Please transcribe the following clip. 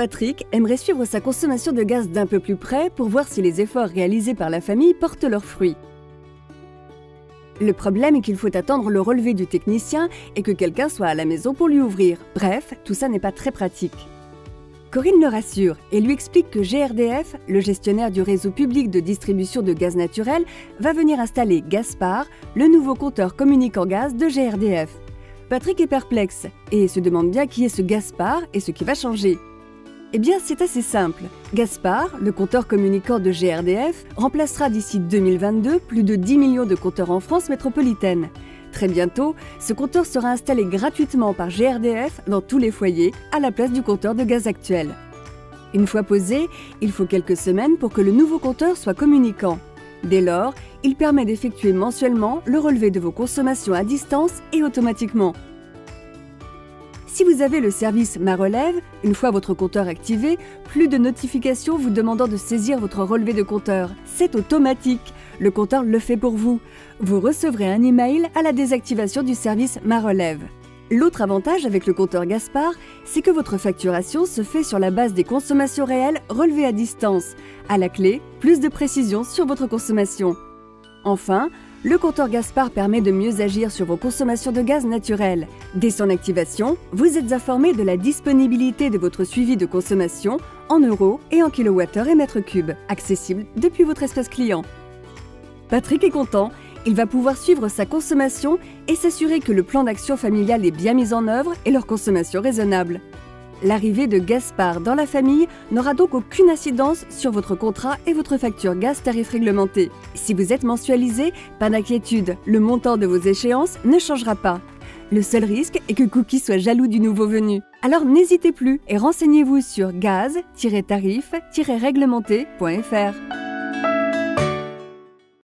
Patrick aimerait suivre sa consommation de gaz d'un peu plus près pour voir si les efforts réalisés par la famille portent leurs fruits. Le problème est qu'il faut attendre le relevé du technicien et que quelqu'un soit à la maison pour lui ouvrir. Bref, tout ça n'est pas très pratique. Corinne le rassure et lui explique que GRDF, le gestionnaire du réseau public de distribution de gaz naturel, va venir installer Gaspard, le nouveau compteur communicant gaz de GRDF. Patrick est perplexe et se demande bien qui est ce Gaspard et ce qui va changer. Eh bien, c'est assez simple. Gaspard, le compteur communicant de GRDF, remplacera d'ici 2022 plus de 10 millions de compteurs en France métropolitaine. Très bientôt, ce compteur sera installé gratuitement par GRDF dans tous les foyers, à la place du compteur de gaz actuel. Une fois posé, il faut quelques semaines pour que le nouveau compteur soit communicant. Dès lors, il permet d'effectuer mensuellement le relevé de vos consommations à distance et automatiquement. Si vous avez le service Ma Relève, une fois votre compteur activé, plus de notifications vous demandant de saisir votre relevé de compteur. C'est automatique. Le compteur le fait pour vous. Vous recevrez un email à la désactivation du service Ma Relève. L'autre avantage avec le compteur Gaspard, c'est que votre facturation se fait sur la base des consommations réelles relevées à distance. À la clé, plus de précision sur votre consommation. Enfin, le compteur Gaspard permet de mieux agir sur vos consommations de gaz naturel. Dès son activation, vous êtes informé de la disponibilité de votre suivi de consommation en euros et en kilowattheures et mètres cubes, accessible depuis votre espace client. Patrick est content, il va pouvoir suivre sa consommation et s'assurer que le plan d'action familial est bien mis en œuvre et leur consommation raisonnable. L'arrivée de Gaspard dans la famille n'aura donc aucune incidence sur votre contrat et votre facture gaz tarif réglementé. Si vous êtes mensualisé, pas d'inquiétude, le montant de vos échéances ne changera pas. Le seul risque est que Cookie soit jaloux du nouveau venu. Alors n'hésitez plus et renseignez-vous sur gaz-tarif-réglementé.fr.